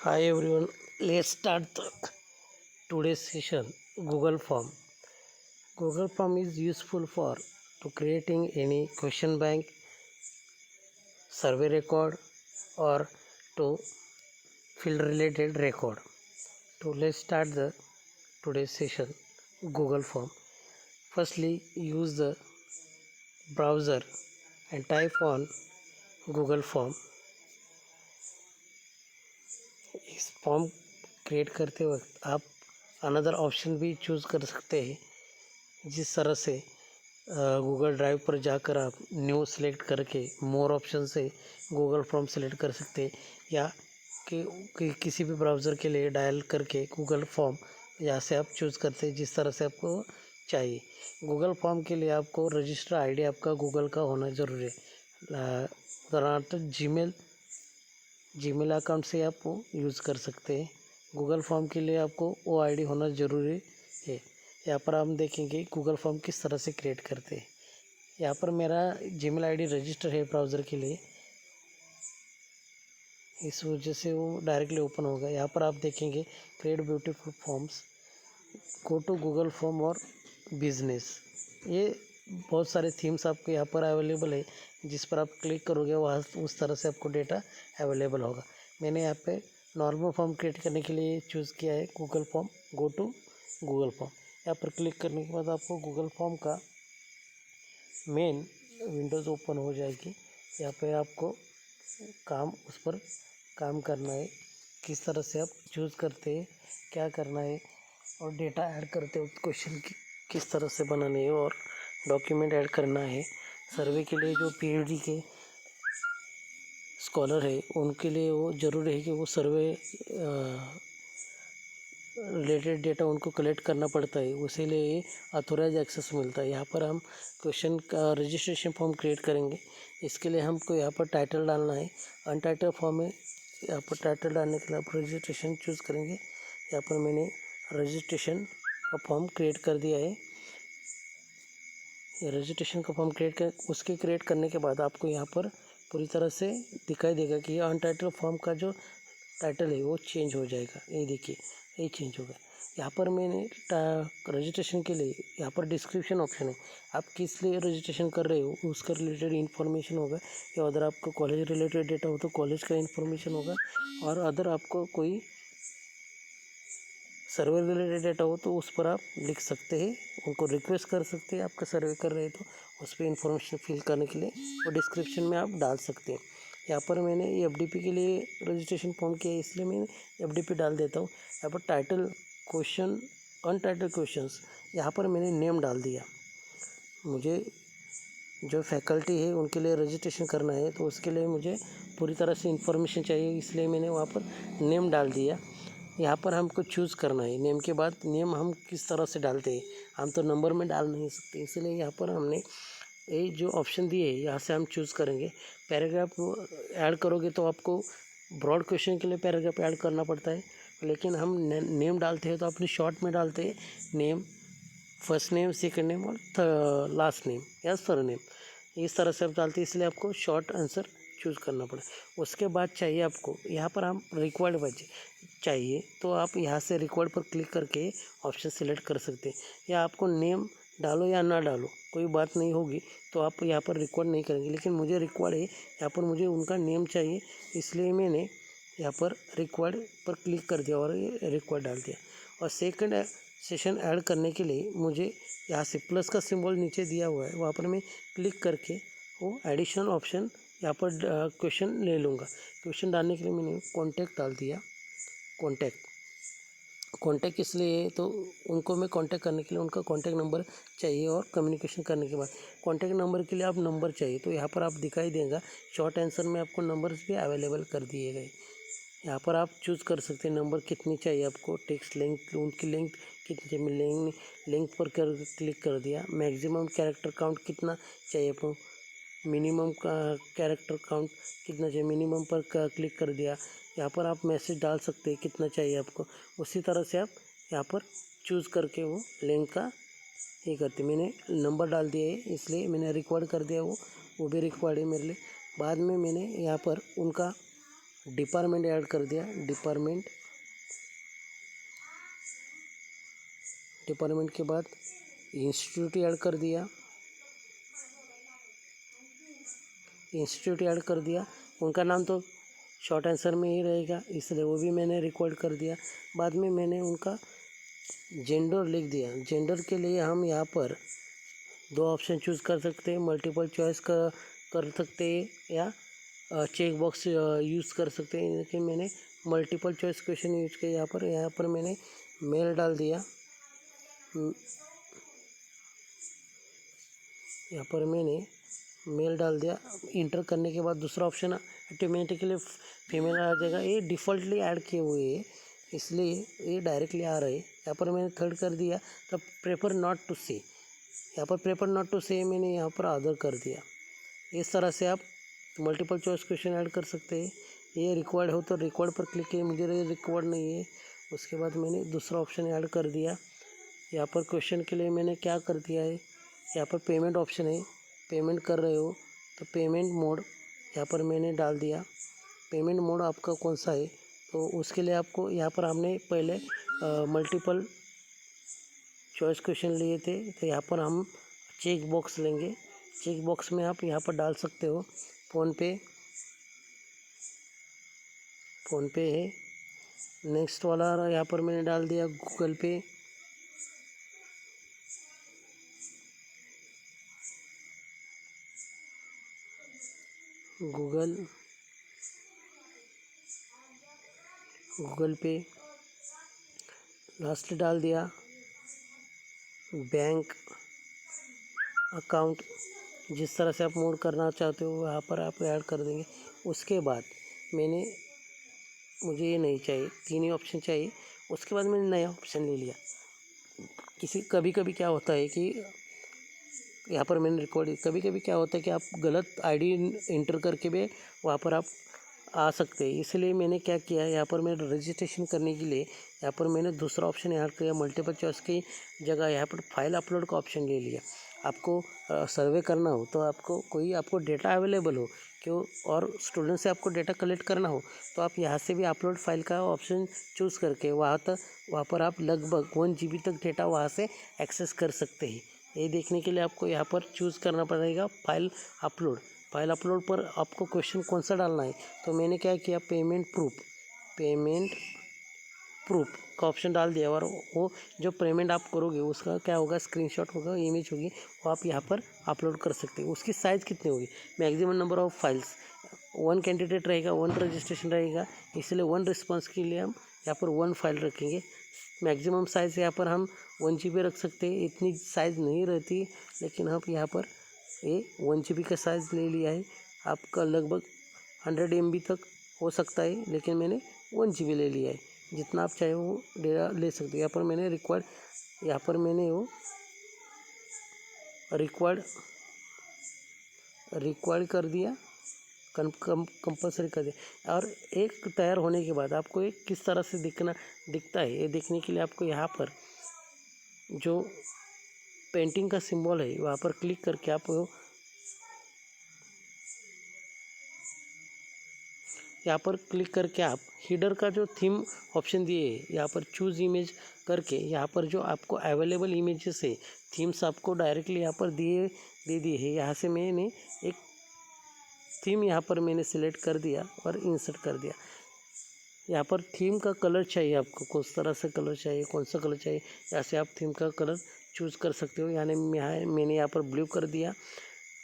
Hi everyone, let's start today's session. Google Form. Google Form is useful for to creating any question bank, survey record, or to field related record. So let's start the today's session. Google Form. Firstly, use the browser and type on Google Form. इस form create करते वक्त आप another option भी choose कर सकते हैं, जिस तरह से गूगल ड्राइव पर जाकर आप न्यू सेलेक्ट करके मोर ऑप्शन से गूगल फॉर्म सेलेक्ट कर सकते हैं, या किसी भी ब्राउज़र के लिए डायल करके गूगल फॉर्म यहाँ से आप चूज़ करते हैं जिस तरह से आपको चाहिए। गूगल फॉर्म के लिए आपको रजिस्टर आईडी आपका गूगल का होना ज़रूरी है। उदाहरणार्थ जीमेल अकाउंट से आप वो यूज़ कर सकते हैं। गूगल फॉर्म के लिए आपको वो आईडी होना ज़रूरी है। यहाँ पर हम देखेंगे गूगल फॉर्म किस तरह से क्रिएट करते हैं। यहाँ पर मेरा जीमेल आईडी रजिस्टर है ब्राउज़र के लिए, इस वजह से वो डायरेक्टली ओपन होगा। यहाँ पर आप देखेंगे create beautiful forms, go to Google form और बिजनेस। ये बहुत सारे थीम्स आपको यहाँ पर अवेलेबल है, जिस पर आप क्लिक करोगे वहाँ उस तरह से आपको डेटा अवेलेबल होगा। मैंने यहाँ पे नॉर्मल फॉर्म क्रिएट करने के लिए चूज़ किया है Google form. Go to Google form, यहाँ पर क्लिक करने के बाद आपको गूगल फॉर्म का मेन विंडोज़ ओपन हो जाएगी। यहाँ पे आपको उस पर काम करना है, किस तरह से आप चूज़ करते हैं, क्या करना है, और डेटा ऐड करते हो क्वेश्चन की किस तरह से बनाने है, और डॉक्यूमेंट ऐड करना है। सर्वे के लिए जो पीएचडी के स्कॉलर है उनके लिए वो ज़रूरी है कि वो सर्वे रिलेटेड डेटा उनको कलेक्ट करना पड़ता है, उसी लिए ऑथोराइज एक्सेस मिलता है। यहाँ पर हम क्वेश्चन का रजिस्ट्रेशन फॉर्म क्रिएट करेंगे। इसके लिए हमको यहाँ पर टाइटल डालना है। अनटाइटल फॉर्म है, यहाँ पर टाइटल डालने के लिए आप रजिस्ट्रेशन चूज़ करेंगे। यहाँ पर मैंने रजिस्ट्रेशन का फॉर्म क्रिएट कर दिया है। ये रजिस्ट्रेशन का फॉर्म उसके क्रिएट करने के बाद आपको यहाँ पर पूरी तरह से दिखाई देगा कि अनटाइटल फॉर्म का जो टाइटल है वो चेंज हो जाएगा। ये देखिए, ये चेंज होगा। यहाँ पर मैंने रजिस्ट्रेशन के लिए यहाँ पर डिस्क्रिप्शन ऑप्शन है। आप किस लिए रजिस्ट्रेशन कर रहे हो उसका रिलेटेड इन्फॉर्मेशन होगा, या अदर आपको कॉलेज रिलेटेड डेटा हो तो कॉलेज का इन्फॉर्मेशन होगा, और अदर आपको कोई सर्वे रिलेटेड डेटा हो तो उस पर आप लिख सकते हैं, उनको रिक्वेस्ट कर सकते हैं। आपका सर्वे कर रहे हैं तो उस पर इंफॉर्मेशन फिल करने के लिए वो डिस्क्रिप्शन में आप डाल सकते हैं। यहाँ पर मैंने एफडीपी के लिए रजिस्ट्रेशन फॉर्म किया है, इसलिए मैं एफडीपी डाल देता हूँ। यहाँ पर टाइटल क्वेश्चन, अनटाइटल क्वेश्चंस, यहाँ पर मैंने नेम डाल दिया। मुझे जो फैकल्टी है उनके लिए रजिस्ट्रेशन करना है तो उसके लिए मुझे पूरी तरह से इन्फॉर्मेशन चाहिए, इसलिए मैंने वहाँ पर नेम डाल दिया। यहाँ पर हमको चूज़ करना है। नेम के बाद नेम हम किस तरह से डालते हैं, हम तो नंबर में डाल नहीं सकते, इसलिए यहाँ पर हमने ये जो ऑप्शन दिए है यहाँ से हम चूज़ करेंगे। पैराग्राफ ऐड करोगे तो आपको ब्रॉड क्वेश्चन के लिए पैराग्राफ ऐड करना पड़ता है, लेकिन हम नेम डालते हैं तो अपने शॉर्ट में डालते हैं। Name, first name, second name और लास्ट नेम या सर नेम, इस तरह से आप डालते हैं, इसलिए आपको शॉर्ट आंसर चूज़ करना पड़े। उसके बाद चाहिए आपको यहाँ पर हम रिक्वायर्ड बचे चाहिए तो आप यहाँ से रिक्वायर्ड पर क्लिक करके ऑप्शन सेलेक्ट कर सकते हैं, या आपको नेम डालो या ना डालो कोई बात नहीं होगी, तो आप यहाँ पर रिक्वायर्ड नहीं करेंगे। लेकिन मुझे रिक्वायर्ड है, यहाँ पर मुझे उनका नेम चाहिए, इसलिए मैंने यहाँ पर रिक्वायर्ड पर क्लिक कर दिया और ये रिक्वायर्ड डाल दिया। और सेकंड सेशन ऐड करने के लिए मुझे यहाँ से प्लस का सिंबल नीचे दिया हुआ है, वहाँ पर मैं क्लिक करके वो एडिशनल ऑप्शन यहाँ पर क्वेश्चन ले लूँगा। क्वेश्चन डालने के लिए मैंने कॉन्टैक्ट डाल दिया। कॉन्टैक्ट इसलिए तो उनको मैं कॉन्टैक्ट करने के लिए उनका कॉन्टैक्ट नंबर चाहिए, और कम्युनिकेशन करने के बाद कॉन्टैक्ट नंबर के लिए आप नंबर चाहिए तो यहाँ पर आप दिखाई देगा। शॉर्ट आंसर में आपको नंबर्स भी अवेलेबल कर दिए गए। यहाँ पर आप चूज़ कर सकते हैं नंबर कितनी चाहिए आपको, टेक्स्ट लेंथ, उनकी लेंथ कितनी चाहिए, लेंथ पर क्लिक कर दिया। मैक्सिमम कैरेक्टर काउंट कितना चाहिए आपको, मिनिमम का कैरेक्टर काउंट कितना चाहिए, मिनिमम पर क्लिक कर दिया। यहाँ पर आप मैसेज डाल सकते हैं कितना चाहिए आपको, उसी तरह से आप यहाँ पर चूज़ करके वो लेंथ का ये करते। मैंने नंबर डाल दिया है इसलिए मैंने रिकॉर्ड कर दिया, वो भी रिकॉर्ड है मेरे लिए। बाद में मैंने यहाँ पर उनका डिपार्टमेंट ऐड कर दिया, डिपार्टमेंट के बाद इंस्टीट्यूट ऐड कर दिया, उनका नाम तो शॉर्ट आंसर में ही रहेगा इसलिए वो भी मैंने रिकॉर्ड कर दिया। बाद में मैंने उनका जेंडर लिख दिया। जेंडर के लिए हम यहाँ पर दो ऑप्शन चूज़ कर सकते हैं, मल्टीपल चॉइस कर सकते हैं या चेक बॉक्स यूज़ कर सकते हैं, लेकिन मैंने मल्टीपल चॉइस क्वेश्चन यूज किया। यहाँ पर मैंने मेल डाल दिया। यहाँ पर मैंने मेल डाल दिया। इंटर करने के बाद दूसरा ऑप्शन ऑटोमेटिकली फीमेल आ जाएगा। ये डिफ़ॉल्टली ऐड किए हुए हैं इसलिए ये डायरेक्टली आ रहे हैं। यहाँ पर मैंने थर्ड कर दिया तो प्रेफर नॉट टू से, यहाँ पर प्रेफर नॉट टू से मैंने यहाँ पर अदर कर दिया। इस तरह से आप मल्टीपल चॉइस क्वेश्चन ऐड कर सकते हैं। ये रिक्वायर्ड हो तो रिक्वायर्ड पर क्लिक किए, मुझे रिक्वायर्ड नहीं है। उसके बाद मैंने दूसरा ऑप्शन ऐड कर दिया। यहाँ पर क्वेश्चन के लिए मैंने क्या कर दिया है, यहाँ पर पेमेंट ऑप्शन है, पेमेंट कर रहे हो तो पेमेंट मोड यहाँ पर मैंने डाल दिया। पेमेंट मोड आपका कौन सा है तो उसके लिए आपको यहाँ पर हमने पहले मल्टीपल चॉइस क्वेश्चन लिए थे तो यहाँ पर हम चेक बॉक्स लेंगे। चेक बॉक्स में आप यहाँ पर डाल सकते हो फ़ोनपे है। नेक्स्ट वाला यहाँ पर मैंने डाल दिया गूगल पे, गूगल पे। लास्ट डाल दिया बैंक अकाउंट। जिस तरह से आप मोड करना चाहते हो वहाँ पर आप ऐड कर देंगे। उसके बाद मुझे ये नहीं चाहिए, तीन ही ऑप्शन चाहिए। उसके बाद मैंने नया ऑप्शन ले लिया। कभी कभी क्या होता है कि यहाँ पर मैंने कभी कभी क्या होता है कि आप गलत आईडी इंटर करके भी वहाँ पर आप आ सकते हैं। इसलिए मैंने क्या किया, यहाँ पर मैं रजिस्ट्रेशन करने के लिए यहाँ पर मैंने दूसरा ऑप्शन ऐड किया। मल्टीपल चॉइस की जगह यहाँ पर फाइल अपलोड का ऑप्शन ले लिया। आपको सर्वे करना हो तो आपको डेटा अवेलेबल हो क्यों और स्टूडेंट से आपको डेटा कलेक्ट करना हो तो आप यहाँ से भी अपलोड फाइल का ऑप्शन चूज़ करके वहाँ पर आप लगभग 1 GB तक डेटा वहाँ से एक्सेस कर सकते हैं। ये देखने के लिए आपको यहाँ पर चूज़ करना पड़ेगा फाइल अपलोड पर आपको क्वेश्चन कौन सा डालना है। तो मैंने क्या किया, पेमेंट प्रूफ का ऑप्शन डाल दिया और वो जो पेमेंट आप करोगे उसका क्या होगा, स्क्रीनशॉट होगा, इमेज होगी, वो आप यहाँ पर अपलोड कर सकते हैं। उसकी साइज़ कितनी होगी, maximum number of files 1 candidate रहेगा, 1 रजिस्ट्रेशन रहेगा, इसलिए 1 रिस्पॉन्स के लिए हम यहाँ पर 1 फाइल रखेंगे। मैक्सिमम साइज़ यहाँ पर हम 1 GB रख सकते हैं। इतनी साइज़ नहीं रहती लेकिन हम यहाँ पर ये 1 GB का साइज़ ले लिया है। आपका लगभग 100 MB तक हो सकता है लेकिन मैंने 1 GB ले लिया है। जितना आप चाहे वो डेटा ले सकते हैं। यहाँ पर मैंने रिक्वायर्ड कर दिया, कंपल्सरी कर दिया। और एक तैयार होने के बाद आपको एक किस तरह से दिखता है ये देखने के लिए आपको यहाँ पर जो पेंटिंग का सिंबल है वहाँ पर क्लिक करके आप यहाँ पर क्लिक करके आप हीडर का जो थीम ऑप्शन दिए है यहाँ पर चूज़ इमेज करके यहाँ पर जो आपको अवेलेबल इमेजेस है थीम्स आपको डायरेक्टली यहाँ पर दे दिए है। यहाँ से मैंने एक थीम यहाँ पर मैंने सिलेक्ट कर दिया और इंसर्ट कर दिया। यहाँ पर थीम का कलर चाहिए आपको, किस तरह से कलर चाहिए, कौन सा कलर चाहिए, यहाँ से आप थीम का कलर चूज़ कर सकते हो। यानी मैंने यहाँ पर ब्लू कर दिया।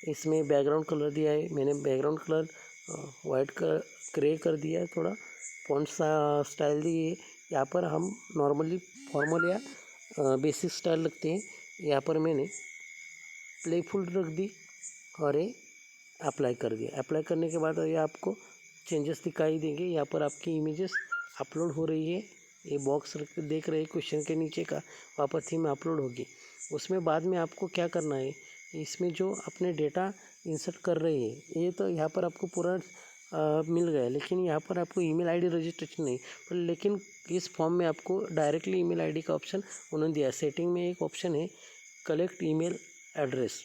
इसमें बैकग्राउंड कलर दिया है, मैंने बैकग्राउंड कलर वाइट ग्रे कर दिया है। थोड़ा फॉन्ट स्टाइल दी है। यहाँ पर हम नॉर्मली फॉर्मल या बेसिक स्टाइल रखते हैं। यहाँ पर मैंने प्लेफुल रख दी और ये अप्लाई कर दिया। अप्लाई करने के बाद ये आपको चेंजेस दिखाई देंगे। यहाँ पर आपकी इमेजेस अपलोड हो रही है। ये बॉक्स देख रहे हैं क्वेश्चन के नीचे का, वहाँ पर थीम अपलोड होगी। उसमें बाद में आपको क्या करना है, इसमें जो अपने डेटा इंसर्ट कर रहे हैं ये तो यहाँ पर आपको पूरा मिल गया, लेकिन यहाँ पर आपको ईमेल आईडी रजिस्ट्रेशन नहीं, पर लेकिन इस फॉर्म में आपको डायरेक्टली ईमेल आईडी का ऑप्शन उन्होंने दिया। सेटिंग में एक ऑप्शन है कलेक्ट ईमेल एड्रेस,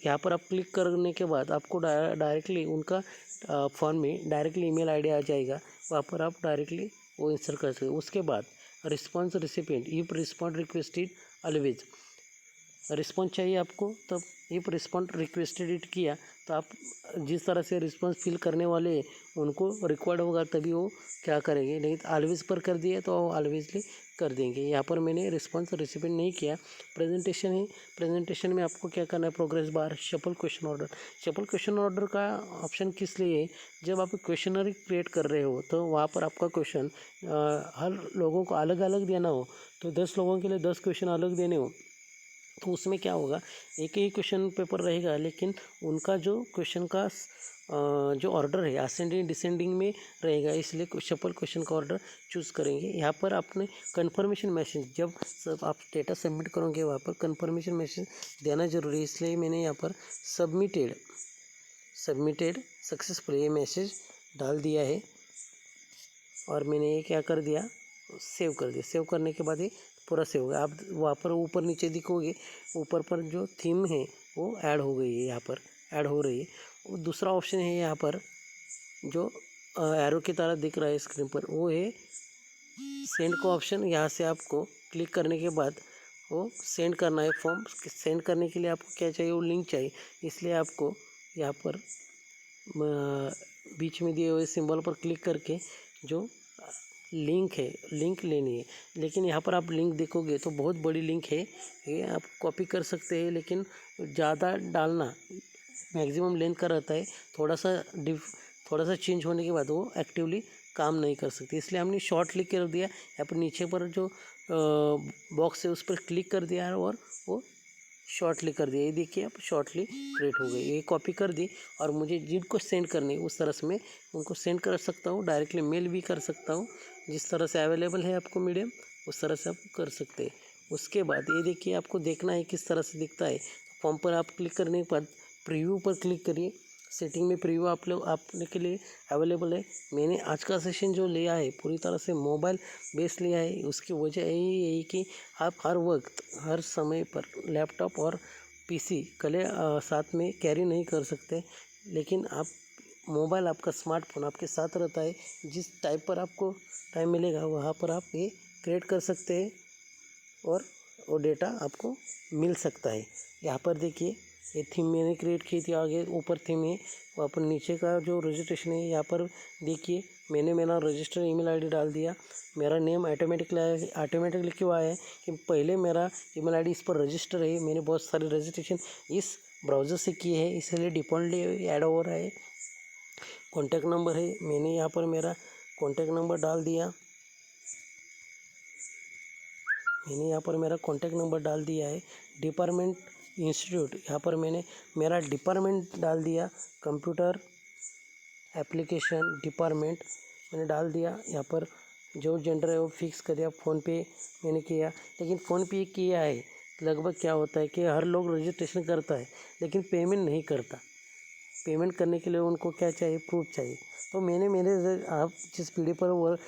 यहाँ पर आप क्लिक करने के बाद आपको डायरेक्टली उनका फॉर्म में डायरेक्टली ईमेल आईडी आ जाएगा, वहाँ पर आप डायरेक्टली वो इंसर्ट कर सकते हैं। उसके बाद response recipient, if respond requested always, response चाहिए आपको तब इफ रिस्पॉन्ड रिक्वेस्टेड इट किया तो आप जिस तरह से रिस्पॉन्स फिल करने वाले हैं उनको रिक्वायर्ड होगा तभी वो क्या करेंगे, नहीं तो ऑलवेज पर कर दिए तो ऑलवेजली कर देंगे। यहाँ पर मैंने रिस्पॉन्स रिसिपिएंट नहीं किया। प्रेजेंटेशन है, प्रेजेंटेशन में आपको क्या करना है, progress bar, shuffle question order. Shuffle question order का ऑप्शन किस लिए है, जब आप क्वेश्चनरी क्रिएट कर रहे हो तो वहाँ पर आपका क्वेश्चन हर लोगों को अलग अलग देना हो, तो 10 लोगों के लिए 10 क्वेश्चन अलग देने हो तो उसमें क्या होगा, एक ही क्वेश्चन पेपर रहेगा लेकिन उनका जो क्वेश्चन का जो ऑर्डर है असेंडिंग डिसेंडिंग में रहेगा, इसलिए शफल क्वेश्चन का ऑर्डर चूज़ करेंगे। यहाँ पर आपने कन्फर्मेशन मैसेज जब सब आप डेटा सबमिट करोगे वहाँ पर कन्फर्मेशन मैसेज देना जरूरी है, इसलिए मैंने यहाँ पर सबमिटेड सक्सेसफुल ये मैसेज डाल दिया है और मैंने ये क्या कर दिया, सेव कर दिया। सेव करने के बाद ये पूरा सेव हो गया। आप वहाँ पर ऊपर नीचे दिखोगे, ऊपर पर जो थीम है वो ऐड हो गई है, यहाँ पर ऐड हो रही है। वो दूसरा ऑप्शन है यहाँ पर जो एरो की तरह दिख रहा है स्क्रीन पर, वो है सेंड का ऑप्शन। यहाँ से आपको क्लिक करने के बाद वो सेंड करना है फॉर्म। सेंड करने के लिए आपको क्या चाहिए, वो लिंक चाहिए, इसलिए आपको यहाँ पर बीच में दिए हुए सिंबल पर क्लिक करके जो लिंक है, लिंक लेनी है। लेकिन यहाँ पर आप लिंक देखोगे तो बहुत बड़ी लिंक है, ये आप कॉपी कर सकते हैं लेकिन ज़्यादा डालना मैक्सिमम लेंथ का रहता है, थोड़ा सा चेंज होने के बाद वो एक्टिवली काम नहीं कर सकती, इसलिए हमने शॉर्ट लिख कर दिया। यहाँ पर नीचे पर जो बॉक्स है उस पर क्लिक कर दिया है और वो शॉर्टली कर दिया। ये देखिए अब शॉर्टली क्रिएट हो गई। ये कॉपी कर दी और मुझे जिनको सेंड करनी है उस तरह से मैं उनको सेंड कर सकता हूँ, डायरेक्टली मेल भी कर सकता हूँ। जिस तरह से अवेलेबल है आपको मीडियम उस तरह से आप कर सकते हैं। उसके बाद ये देखिए आपको देखना है किस तरह से दिखता है। फॉर्म पर आप क्लिक करने के बाद प्रीव्यू पर क्लिक करिए। सेटिंग में प्रीव्यू आप लोग आपने के लिए अवेलेबल है। मैंने आज का सेशन जो लिया है पूरी तरह से मोबाइल बेस लिया है। उसकी वजह यही है कि आप हर वक्त हर समय पर लैपटॉप और पीसी कले साथ में कैरी नहीं कर सकते, लेकिन आप मोबाइल आपका स्मार्टफोन आपके साथ रहता है। जिस टाइप पर आपको टाइम मिलेगा वहाँ पर आप ये क्रिएट कर सकते हैं और वो डेटा आपको मिल सकता है। यहाँ पर देखिए ये थीम मैंने क्रिएट की थी, आगे ऊपर थीम है, वहाँ पर नीचे का जो रजिस्ट्रेशन है यहाँ पर देखिए मैंने मेरा रजिस्टर ईमेल आईडी डाल दिया। मेरा नेम ऑटोमेटिकली क्यों आया है कि पहले मेरा ईमेल आईडी इस पर रजिस्टर है। मैंने बहुत सारे रजिस्ट्रेशन इस ब्राउज़र से किए हैं, इसलिए डिफ़ॉल्टली ऐड हो रहा है। कॉन्टैक्ट नंबर है, मैंने यहाँ पर मेरा कॉन्टैक्ट नंबर डाल दिया। मैंने यहाँ पर मेरा कॉन्टैक्ट नंबर डाल दिया है। डिपार्टमेंट इंस्टीट्यूट, यहाँ पर मैंने मेरा डिपार्टमेंट डाल दिया, कंप्यूटर एप्लीकेशन डिपार्टमेंट मैंने डाल दिया। यहाँ पर जो जेंडर है वो फिक्स कर दिया। फ़ोनपे मैंने किया, लेकिन फ़ोनपे किया है लगभग क्या होता है कि हर लोग रजिस्ट्रेशन करता है लेकिन पेमेंट नहीं करता। पेमेंट करने के लिए उनको क्या चाहिए, प्रूफ चाहिए। तो मैंने आप जिस पीढ़ी पर वर्क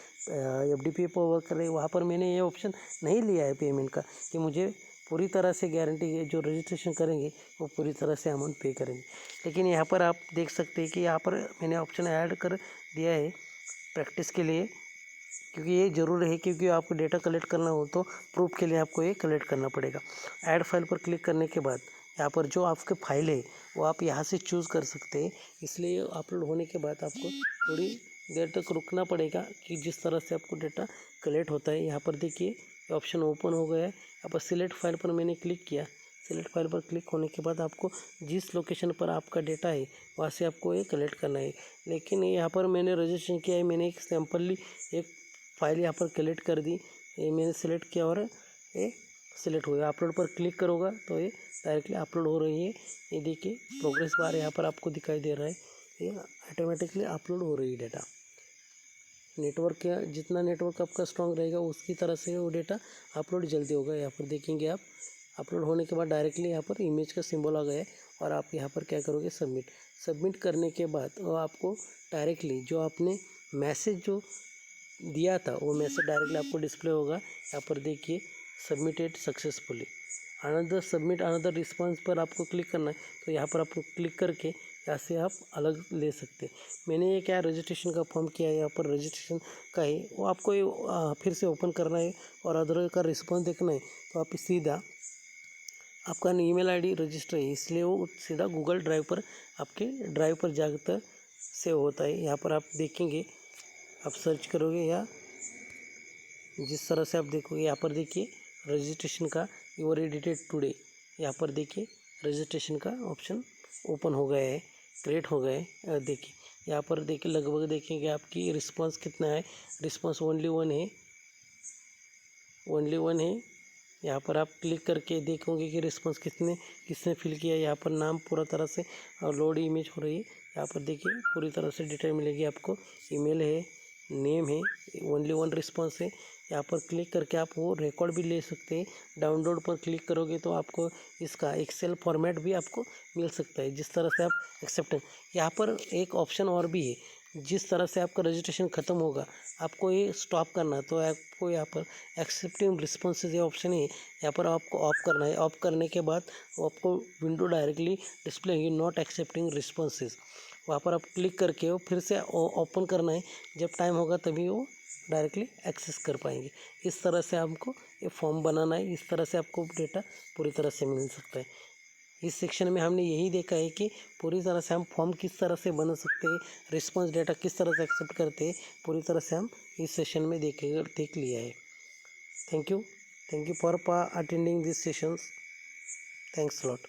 FDP पर वर्क कर रहे हैं वहाँ पर मैंने ये ऑप्शन नहीं लिया है पेमेंट का, कि मुझे पूरी तरह से गारंटी है जो रजिस्ट्रेशन करेंगे वो पूरी तरह से अमाउंट पे करेंगे। लेकिन यहाँ पर आप देख सकते हैं कि यहाँ पर मैंने ऑप्शन ऐड कर दिया है प्रैक्टिस के लिए, क्योंकि ये ज़रूर है, क्योंकि आपको डेटा कलेक्ट करना हो तो प्रूफ के लिए आपको ये कलेक्ट करना पड़ेगा। ऐड फाइल पर क्लिक करने के बाद यहाँ पर जो आपके फाइल है वो आप यहाँ से चूज़ कर सकते हैं, इसलिए अपलोड होने के बाद आपको थोड़ी देर तक रुकना पड़ेगा कि जिस तरह से आपको डेटा कलेक्ट होता है। यहाँ पर देखिए ऑप्शन ओपन हो गया है। यहाँ पर सिलेक्ट फाइल पर मैंने क्लिक किया। सिलेक्ट फाइल पर क्लिक होने के बाद आपको जिस लोकेशन पर आपका डेटा है वहाँ से आपको ये कलेक्ट करना है। लेकिन यहाँ पर मैंने रजिस्ट्रेशन किया है, मैंने एक सैम्पली एक फाइल यहाँ पर कलेक्ट कर दी, ये मैंने सेलेक्ट किया और ये सिलेक्ट हो गया। अपलोड पर क्लिक करूँगा तो ये डायरेक्टली अपलोड हो रही है। ये देखिए प्रोग्रेस बार यहाँ पर आपको दिखाई दे रहा है, ये ऑटोमेटिकली अपलोड हो रही है डेटा। नेटवर्क का जितना नेटवर्क आपका स्ट्रांग रहेगा उसकी तरह से वो डेटा अपलोड जल्दी होगा। यहाँ पर देखेंगे आप अपलोड होने के बाद डायरेक्टली यहाँ पर इमेज का सिंबल आ गया है और आप यहाँ पर क्या करोगे, सबमिट करने के बाद वो आपको डायरेक्टली जो आपने मैसेज जो दिया था वो मैसेज डायरेक्टली आपको डिस्प्ले होगा। यहाँ पर देखिए submitted successfully, submit another response पर आपको क्लिक करना है। तो यहाँ पर आपको क्लिक करके यहाँ से आप अलग ले सकते हैं। मैंने ये क्या रजिस्ट्रेशन का फॉर्म किया है, यहाँ पर रजिस्ट्रेशन का है, वो आपको ये फिर से ओपन करना है और अदर का रिस्पॉन्स देखना है। तो आप सीधा आपका ईमेल आईडी रजिस्टर है, इसलिए वो सीधा गूगल ड्राइव पर आपके ड्राइव पर जाकर सेव होता है। यहाँ पर आप देखेंगे, आप सर्च करोगे या जिस तरह से आप देखोगे, यहाँ पर देखिए रजिस्ट्रेशन का यूर एडिटेड टुडे, यहाँ पर देखिए रजिस्ट्रेशन का ऑप्शन ओपन हो गया है, क्रिएट हो गया है। देखिए यहाँ पर देखिए लगभग देखेंगे आपकी रिस्पांस कितना है, रिस्पांस ओनली वन है। यहाँ पर आप क्लिक करके देखोगे कि रिस्पांस किसने फिल किया। यहाँ पर नाम पूरा तरह से लोड इमेज हो रही है। यहाँ पर देखिए पूरी तरह से डिटेल मिलेगी आपको, ईमेल है, नेम है, ओनली वन रिस्पांस है। यहाँ पर क्लिक करके आप वो रिकॉर्ड भी ले सकते हैं। डाउनलोड पर क्लिक करोगे तो आपको इसका एक्सेल फॉर्मेट भी आपको मिल सकता है, जिस तरह से आप एक्सेप्ट। यहाँ पर एक ऑप्शन और भी है, जिस तरह से आपका रजिस्ट्रेशन ख़त्म होगा आपको ये स्टॉप करना है, तो आपको यहाँ पर एक्सेप्टिंग रिस्पॉन्सेज ये ऑप्शन है, यहाँ पर आपको ऑफ करना है। ऑफ करने के बाद आपको विंडो डायरेक्टली डिस्प्ले होगी नॉट एक्सेप्टिंग रिस्पॉन्सेज, वहाँ पर आप क्लिक करके वो फिर से ओपन करना है। जब टाइम होगा तभी वो डायरेक्टली एक्सेस कर पाएंगे। इस तरह से आपको ये फॉर्म बनाना है, इस तरह से आपको डेटा पूरी तरह से मिल सकता है। इस सेक्शन में हमने यही देखा है कि पूरी तरह से हम फॉर्म किस तरह से बना सकते हैं, रिस्पॉन्स डेटा किस तरह से एक्सेप्ट करते हैं, पूरी तरह से हम इस सेशन में देख लिया है। Thank you for attending this sessions. Thanks lot.